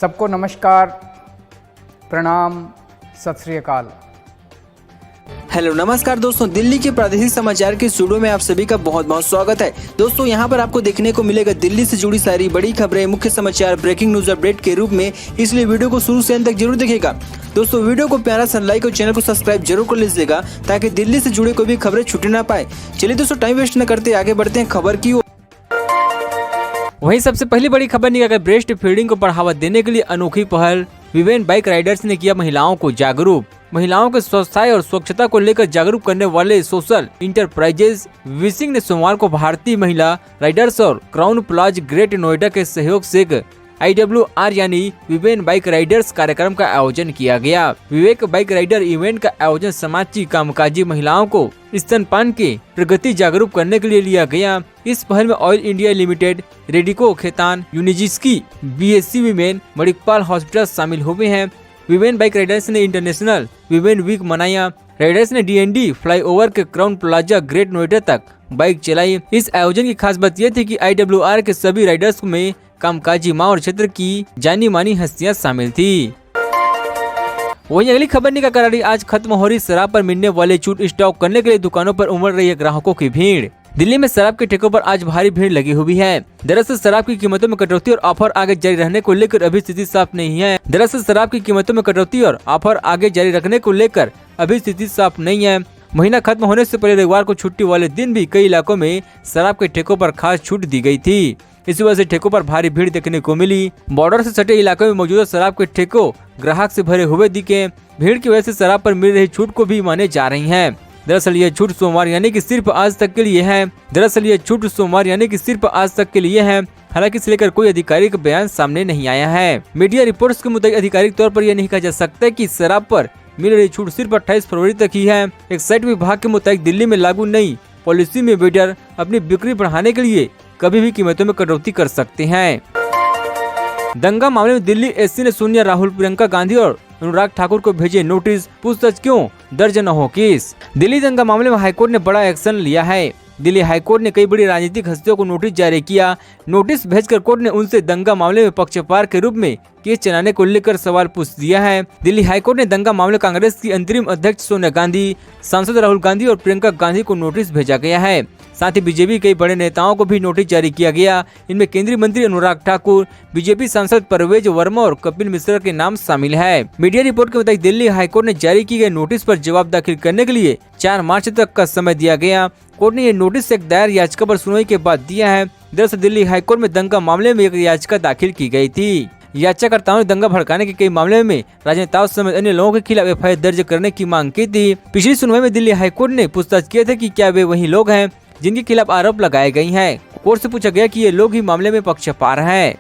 सबको नमस्कार, प्रणाम, सत श्री अकाल। हेलो नमस्कार दोस्तों, दिल्ली के प्रादेशिक समाचार के स्टूडियो में आप सभी का बहुत बहुत स्वागत है। दोस्तों यहाँ पर आपको देखने को मिलेगा दिल्ली से जुड़ी सारी बड़ी खबरें, मुख्य समाचार, ब्रेकिंग न्यूज अपडेट के रूप में, इसलिए वीडियो को शुरू से अंत तक जरूर देखिएगा। दोस्तों वीडियो को प्यारा सा लाइक और चैनल को सब्सक्राइब जरूर कर लीजिएगा ताकि दिल्ली से जुड़े कोई भी खबरें छूटे ना पाए। चलिए दोस्तों टाइम वेस्ट न करते आगे बढ़ते हैं खबर की ओर। वहीं सबसे पहली बड़ी खबर निकल ब्रेस्ट फीडिंग को बढ़ावा देने के लिए अनोखी पहल, विवेन बाइक राइडर्स ने किया महिलाओं को जागरूक। महिलाओं के स्वास्थ्य और स्वच्छता को लेकर जागरूक करने वाले सोशल इंटरप्राइजेज विसिंग ने सोमवार को भारतीय महिला राइडर्स और क्राउन प्लाजा ग्रेट नोएडा के सहयोग से एक IWR यानी विवेन बाइक राइडर्स कार्यक्रम का आयोजन किया गया। विवेक बाइक राइडर इवेंट का आयोजन समाज की कामकाजी महिलाओं को स्तनपान के प्रगति जागरूक करने के लिए लिया गया। इस पहल में oil India limited, Radico Khaitan, यूनिजिस्की, BSC विमेन, मणिपाल हॉस्पिटल शामिल हुए हैं। विमेन बाइक राइडर्स ने इंटरनेशनल विमेन वीक मनाया। राइडर्स ने DND फ्लाईओवर के क्राउन प्लाजा ग्रेट नोएडा तक बाइक चलाई। इस आयोजन की खास बात यह थी कि IWR के सभी राइडर्स में कामकाजी माँ और क्षेत्र की जानी मानी हस्तियां शामिल थी। वहीं अगली खबर निकल कर आ रही, आज खत्म हो रही शराब पर मिलने वाले छूट स्टॉक करने के लिए दुकानों पर उमड़ रही है ग्राहकों की भीड़। दिल्ली में शराब के ठेकों पर आज भारी भीड़ लगी हुई है। दरअसल शराब की कीमतों में कटौती और ऑफर आगे जारी रहने को लेकर अभी स्थिति साफ नहीं है। महीना खत्म होने से पहले रविवार को छुट्टी वाले दिन भी कई इलाकों में शराब के ठेकों पर खास छूट दी गई थी। इसी वजह से ठेकों पर भारी भीड़ देखने को मिली। बॉर्डर से सटे इलाकों में मौजूदा शराब के ठेकों ग्राहक से भरे हुए दिखे। भीड़ की वजह से शराब पर मिल रही छूट को भी माने जा रही है। दरअसल ये छूट सोमवार यानी कि सिर्फ आज तक के लिए है। हालांकि इसे लेकर कोई आधिकारिक बयान सामने नहीं आया है। मीडिया रिपोर्ट्स के मुताबिक आधिकारिक तौर पर यह नहीं कहा जा सकता कि शराब पर मिल रही छूट सिर्फ 28 फरवरी तक ही है। एक्साइज विभाग के मुताबिक दिल्ली में लागू नई पॉलिसी में वेंडर अपनी बिक्री बढ़ाने के लिए कभी भी कीमतों में कटौती कर सकते हैं। दंगा मामले में दिल्ली SC ने सोनिया, राहुल, प्रियंका गांधी और अनुराग ठाकुर को भेजे नोटिस, पूछताछ क्यों दर्ज न हो केस। दिल्ली दंगा मामले में हाईकोर्ट ने बड़ा एक्शन लिया है। दिल्ली हाईकोर्ट ने कई बड़ी राजनीतिक हस्तियों को नोटिस जारी किया। नोटिस भेजकर कोर्ट ने उनसे दंगा मामले में पक्षकार के रूप में केस चलाने को लेकर सवाल पूछ दिया है। दिल्ली हाईकोर्ट ने दंगा मामले कांग्रेस की अंतरिम अध्यक्ष सोनिया गांधी, सांसद राहुल गांधी और प्रियंका गांधी को नोटिस भेजा गया है। साथ ही बीजेपी कई बड़े नेताओं को भी नोटिस जारी किया गया। इनमें केंद्रीय मंत्री अनुराग ठाकुर, बीजेपी सांसद परवेज वर्मा और कपिल मिश्रा के नाम शामिल है। मीडिया रिपोर्ट के मुताबिक दिल्ली हाईकोर्ट ने जारी की गई नोटिस पर जवाब दाखिल करने के लिए 4 मार्च तक का समय दिया गया। कोर्ट ने ये नोटिस एक दायर याचिका पर सुनवाई के बाद दिया है। दरअसल दिल्ली हाईकोर्ट में दंगा मामले में एक याचिका दाखिल की गई थी। याचिकाकर्ताओं ने दंगा भड़काने के कई मामले में राजनेताओं समेत अन्य लोगों के खिलाफ FIR दर्ज करने की मांग की थी। पिछली सुनवाई में दिल्ली हाईकोर्ट ने पूछताछ किया था कि क्या वे वही लोग हैं जिनके खिलाफ आरोप लगाए गए हैं। कोर्ट से पूछा गया कि ये लोग ही मामले में पक्षपात हैं।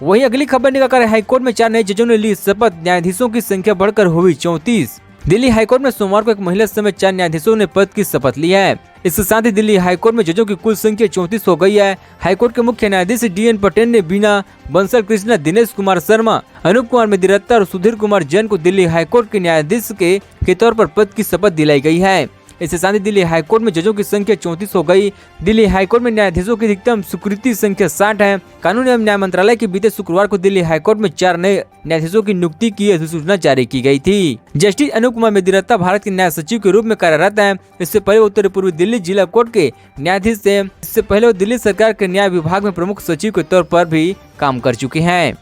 वहीं अगली खबर निकाल हाईकोर्ट में 4 नए जजों ने ली शपथ, न्यायाधीशों की संख्या बढ़कर हुई 34। दिल्ली हाईकोर्ट में सोमवार को एक महिला समेत 4 न्यायाधीशों ने पद की शपथ ली है। इसके साथ ही दिल्ली हाईकोर्ट में जजों की कुल संख्या 34 हो गई है। हाईकोर्ट के मुख्य न्यायाधीश DN पटेल ने बीना बंसल कृष्णा, दिनेश कुमार शर्मा, अनूप कुमार मेहता और सुधीर कुमार जैन को दिल्ली हाईकोर्ट के न्यायाधीश के तौर पर पद की शपथ दिलाई गई है। इसके साथ ही दिल्ली हाईकोर्ट में जजों की संख्या 34 हो गई। दिल्ली हाईकोर्ट में न्यायाधीशों की अधिकतम स्वीकृति संख्या 60 है। कानून एवं न्याय मंत्रालय के बीते शुक्रवार को दिल्ली हाईकोर्ट में 4 नए न्यायाधीशों की नियुक्ति की अधिसूचना जारी की गई थी। जस्टिस अनूप कुमार मेहता भारत के न्याय सचिव के रूप में कार्यरत हैं। इससे पहले उत्तर पूर्वी दिल्ली जिला कोर्ट के न्यायाधीश थे। इससे पहले वो दिल्ली सरकार के न्याय विभाग में प्रमुख सचिव के तौर पर भी काम कर चुके हैं।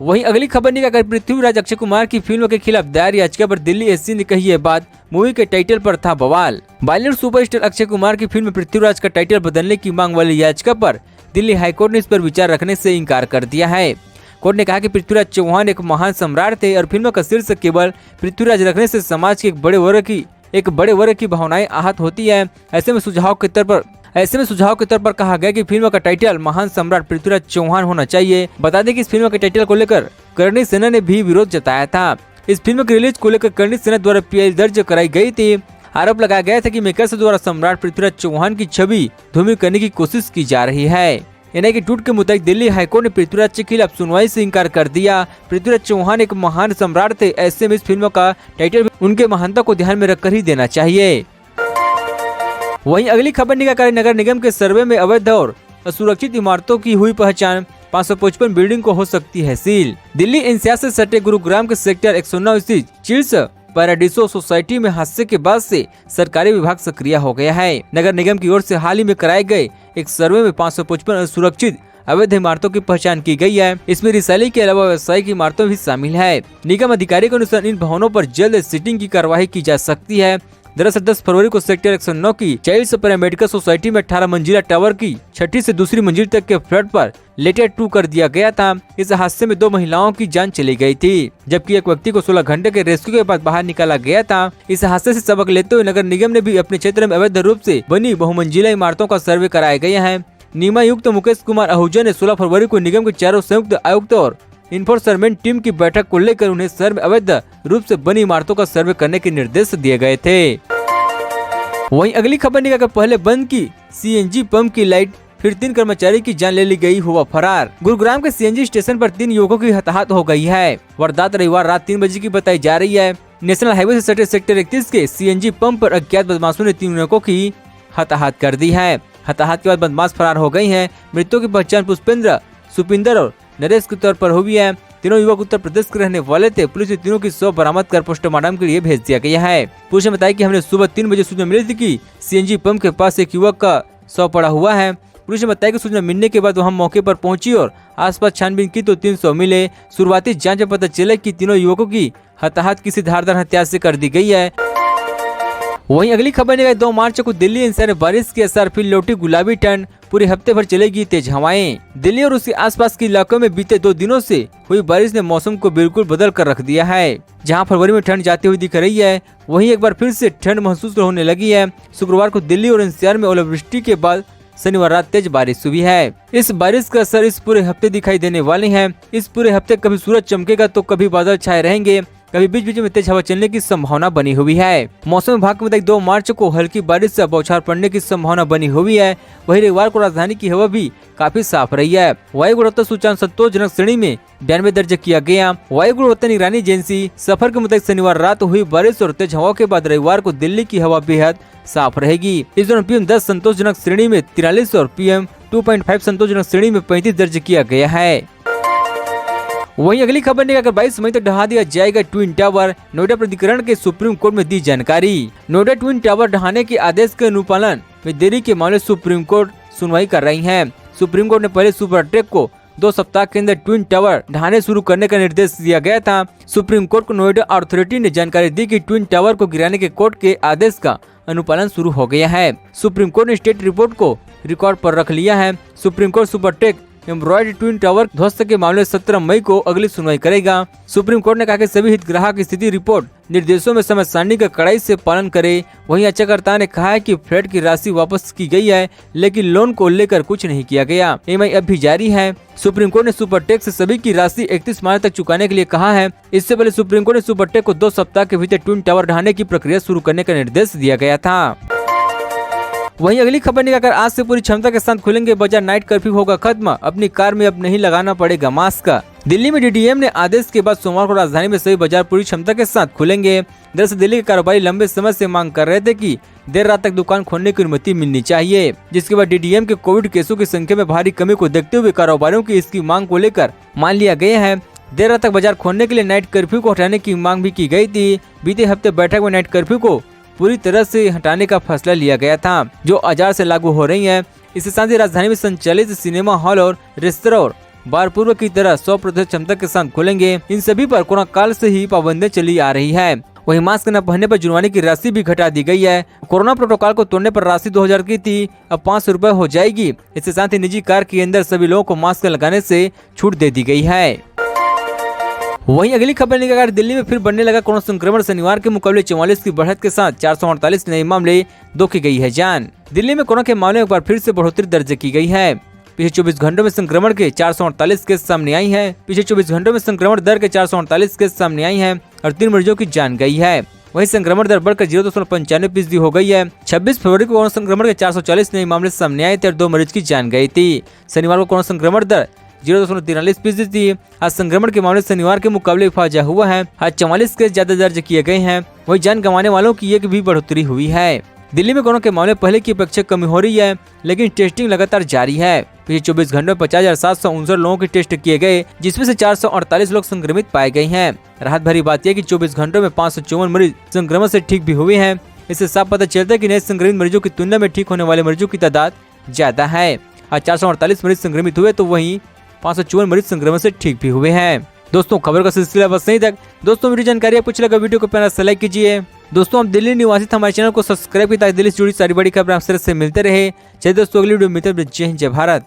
वहीं अगली खबर निकाल पृथ्वीराज अक्षय कुमार की फिल्म के खिलाफ दायर याचिका पर दिल्ली SC ने कही ये बात। मूवी के टाइटल पर था बवाल। बॉलीवुड सुपरस्टार अक्षय कुमार की फिल्म पृथ्वीराज का टाइटल बदलने की मांग वाली याचिका पर दिल्ली हाईकोर्ट ने इस पर विचार रखने से इनकार कर दिया है। कोर्ट ने कहा कि पृथ्वीराज चौहान एक महान सम्राट थे और फिल्म का शीर्षक केवल पृथ्वीराज रखने से समाज के एक बड़े वर्ग की भावनाएं आहत होती है। ऐसे में सुझाव के तौर पर कहा गया कि फिल्म का टाइटल महान सम्राट पृथ्वीराज चौहान होना चाहिए। बता दें कि इस फिल्म के टाइटल को लेकर करणी सेना ने भी विरोध जताया था। इस फिल्म की रिलीज को लेकर करणी सेना द्वारा PI दर्ज कराई गई थी। आरोप लगाया गया था कि मेकर्स द्वारा सम्राट पृथ्वीराज चौहान की छवि धूमिल करने की कोशिश की जा रही है। यानी कि टूट के मुताबिक दिल्ली हाईकोर्ट ने पृथ्वीराज के खिलाफ सुनवाई से इनकार कर दिया। पृथ्वीराज चौहान एक महान सम्राट थे, ऐसे में इस फिल्म का टाइटल उनके महानता को ध्यान में रखकर ही देना चाहिए। वहीं अगली खबर निकाल नगर निगम के सर्वे में अवैध और असुरक्षित इमारतों की हुई पहचान। 555 बिल्डिंग को हो सकती है सील। दिल्ली एनसीआर से सटे गुरुग्राम के सेक्टर 109 स्थित चिल्स पैराडीसो सोसाइटी में हादसे के बाद से सरकारी विभाग सक्रिय हो गया है। नगर निगम की ओर से हाल ही में कराए गए एक सर्वे में 555 असुरक्षित अवैध इमारतों की पहचान की गई है। इसमें रिसाइलिंग के अलावा व्यावसायिक इमारतों भी शामिल है। निगम अधिकारी के अनुसार इन भवनों पर जल्द सिटिंग की कार्यवाही की जा सकती है। दरअसल 10 फरवरी को सेक्टर 109 की चाइल्ड्स पैरामेडिकल सोसाइटी में 18 मंजिला टावर की छठी से दूसरी मंजिल तक के फ्लैट पर लेटर 2 कर दिया गया था। इस हादसे में 2 महिलाओं की जान चली गई थी, जबकि एक व्यक्ति को 16 घंटे के रेस्क्यू के बाद बाहर निकाला गया था। इस हादसे से सबक लेते हुए नगर निगम ने भी अपने क्षेत्र में अवैध रूप से बनी बहुमंजिला इमारतों का सर्वे कराए गए हैं। निगमायुक्त मुकेश कुमार आहूजा ने 16 फरवरी को निगम के चारों संयुक्त आयुक्त और इन्फोर्समेंट टीम की बैठक को लेकर उन्हें शहर में अवैध रूप से बनी इमारतों का सर्वे करने के निर्देश दिए गए थे। वहीं अगली खबर निकालकर पहले बंद की सीएनजी पंप की लाइट, फिर 3 कर्मचारी की जान ले ली गई, हुआ फरार। गुरुग्राम के सीएनजी स्टेशन पर 3 युवकों की हताहत हो गई है। वारदात रविवार रात 3 बजे की बताई जा रही है। नेशनल हाईवे से सटे सेक्टर 31 के सीएनजी पंप पर अज्ञात बदमाशों ने 3 युवकों की हताहत कर दी है। हताहत के बाद बदमाश फरार हो गई हैं। मृतकों की पहचान पुष्पेंद्र, सुपिंदर और नरेश के तौर पर हुई है। तीनों युवक उत्तर प्रदेश के रहने वाले थे। पुलिस ने तीनों की शव बरामद कर पोस्टमार्टम के लिए भेज दिया गया है। पुलिस ने बताया कि हमने सुबह 3 बजे सूचना मिली थी कि सीएनजी पंप के पास एक युवक का शव पड़ा हुआ है। पुलिस ने बताया कि सूचना मिलने के बाद वहां मौके पर पहुंची और आसपास छानबीन की तो 3 शव मिले। शुरुआती जांच में पता चला कि तीनों युवकों की हताहत किसी धारदार हथियार से कर दी गई है। वहीं अगली खबर निकाली 2 मार्च को दिल्ली एनसीआर में बारिश के असर फिर लौटी गुलाबी ठंड, पूरे हफ्ते भर चलेगी तेज हवाएं। दिल्ली और उसके आसपास के इलाकों में बीते 2 दिनों से हुई बारिश ने मौसम को बिल्कुल बदल कर रख दिया है। जहां फरवरी में ठंड जाती हुई दिख रही है, वहीं एक बार फिर से ठंड महसूस होने लगी है। शुक्रवार को दिल्ली और एनसीआर में ओलावृष्टि के बाद शनिवार रात तेज बारिश हुई है। इस बारिश का असर इस पूरे हफ्ते दिखाई देने वाले है। इस पूरे हफ्ते कभी सूरज चमकेगा तो कभी बादल छाए रहेंगे, कभी बीच बीच में तेज हवा चलने की संभावना बनी हुई है। मौसम विभाग के मुताबिक 2 मार्च को हल्की बारिश से बौछार पड़ने की संभावना बनी हुई है। वहीं रविवार को राजधानी की हवा भी काफी साफ रही है। वायु गुणवत्ता सूचकांक संतोषजनक श्रेणी में 92 दर्ज किया गया। वायु गुणवत्ता निगरानी एजेंसी सफर के मुताबिक शनिवार रात हुई बारिश और तेज हवा के बाद रविवार को दिल्ली की हवा बेहद साफ रहेगी। इस दौरान PM 10 संतोषजनक श्रेणी में 43 और PM 2.5 संतोषजनक श्रेणी में 35 दर्ज किया गया है। वहीं अगली खबर निकालकर 22 मई तक ढहा दिया जाएगा ट्विन टावर, नोएडा प्राधिकरण के सुप्रीम कोर्ट में दी जानकारी। नोएडा ट्विन टावर ढहाने के आदेश के अनुपालन में देरी के मामले सुप्रीम कोर्ट सुनवाई कर रही है। सुप्रीम कोर्ट ने पहले सुपरटेक को 2 सप्ताह के अंदर ट्विन टावर ढहाने शुरू करने का निर्देश दिया गया था। सुप्रीम कोर्ट को नोएडा अथॉरिटी ने जानकारी दी कि ट्विन टावर को गिराने के कोर्ट के आदेश का अनुपालन शुरू हो गया है। सुप्रीम कोर्ट ने स्टेट रिपोर्ट को रिकॉर्ड पर रख लिया है। सुप्रीम कोर्ट सुपरटेक एम्ब्रॉयड ट्विन टावर ध्वस्त के मामले 17 मई को अगली सुनवाई करेगा। सुप्रीम कोर्ट ने कहा कि सभी हितग्राहक स्थिति रिपोर्ट निर्देशों में समय सारणी का कड़ाई से पालन करे। वहीं याचिकाकर्ता ने कहा है कि फ्लैट की राशि वापस की गई है, लेकिन लोन को लेकर कुछ नहीं किया गया। EMI अब भी जारी है। सुप्रीम कोर्ट ने सुपरटेक से सभी की राशि 31 मार्च तक चुकाने के लिए कहा है। इससे पहले सुप्रीम कोर्ट ने सुपरटेक को 2 सप्ताह के भीतर ट्विन टावर ढहाने की प्रक्रिया शुरू करने का निर्देश दिया गया था। वहीं अगली खबर निकालकर आज से पूरी क्षमता के साथ खुलेंगे बाजार, नाइट कर्फ्यू होगा खत्म, अपनी कार में अब नहीं लगाना पड़ेगा मास्क। दिल्ली में DDM ने आदेश के बाद सोमवार को राजधानी में सभी बाजार पूरी क्षमता के साथ खुलेंगे। दरअसल दिल्ली के कारोबारी लंबे समय से मांग कर रहे थे कि देर रात तक दुकान खोलने की अनुमति मिलनी चाहिए, जिसके बाद DDM के कोविड केसों की संख्या में भारी कमी को देखते हुए कारोबारियों की इसकी मांग को लेकर मान लिया गया है। देर रात तक बाजार खोलने के लिए नाइट कर्फ्यू को हटाने की मांग भी की गई थी। बीते हफ्ते बैठक में नाइट कर्फ्यू को पूरी तरह से हटाने का फैसला लिया गया था, जो आजार से लागू हो रही है। इसके साथ ही राजधानी में संचालित सिनेमा हॉल और रेस्तरां और बार पूर्व की तरह 100% क्षमता के साथ खुलेंगे। इन सभी पर कोरोना काल से ही पाबंदी चली आ रही है। वहीं मास्क न पहनने पर जुर्माने की राशि भी घटा दी गई है। कोरोना प्रोटोकॉल को तोड़ने पर राशि 2000 की थी, अब 500 रुपए हो जाएगी। इसके साथ ही निजी कार के अंदर सभी लोगों को मास्क लगाने से छूट दे दी गई है। वहीं अगली खबर निकालकर दिल्ली में फिर बढ़ने लगा कोरोना संक्रमण। शनिवार के मुकाबले 44 की बढ़त के साथ 448 नए मामले, 2 की गई है जान। दिल्ली में कोरोना के मामले में एक बार फिर से बढ़ोतरी दर्ज की गई है। पिछले 24 घंटों में संक्रमण के 448 केस सामने आई है। पिछले 24 घंटों में संक्रमण दर के 448 केस सामने आई है और 3 मरीजों की जान गई है। वहीं संक्रमण दर बढ़कर 0.95% हो गई है। 26 फरवरी को कोरोना संक्रमण के 440 नए मामले सामने आए थे और 2 मरीज की जान गई थी। शनिवार को कोरोना संक्रमण दर 0.43% थी। आज संक्रमण के मामले शनिवार के मुकाबले इजाफा हुआ है। आज 44 केस ज्यादा दर्ज किए गए हैं। वहीं जान गंवाने वालों की एक भी बढ़ोतरी हुई है। दिल्ली में कोरोना के मामले पहले की अपेक्षा कमी हो रही है, लेकिन टेस्टिंग लगातार जारी है। पिछले 24 घंटों में 50,769 लोगों के टेस्ट किए गए, जिसमें से 448 लोग संक्रमित पाए गए हैं। राहत भरी बात यह कि 24 घंटों में 554 मरीज संक्रमण से ठीक भी हुए हैं। इससे साफ पता चलता है कि नए संक्रमित मरीजों की तुलना में ठीक होने वाले मरीजों की तादाद ज्यादा है। आज 448 मरीज संक्रमित हुए तो वहीं 554 मरीज संक्रमण से ठीक भी हुए हैं। दोस्तों, खबर का सिलसिला बस यहीं तक। दोस्तों, मेरी जानकारी आपको अच्छा लगा, वीडियो को प्यारा सा लाइक कीजिए। दोस्तों, आप दिल्ली निवासी हमारे चैनल को सब्सक्राइब कीजिए ताकि दिल्ली से जुड़ी सारी बड़ी खबर आप से मिलते रहे। चलिए दोस्तों, अगली वीडियो में मिलते हैं। जय हिंद, जय भारत।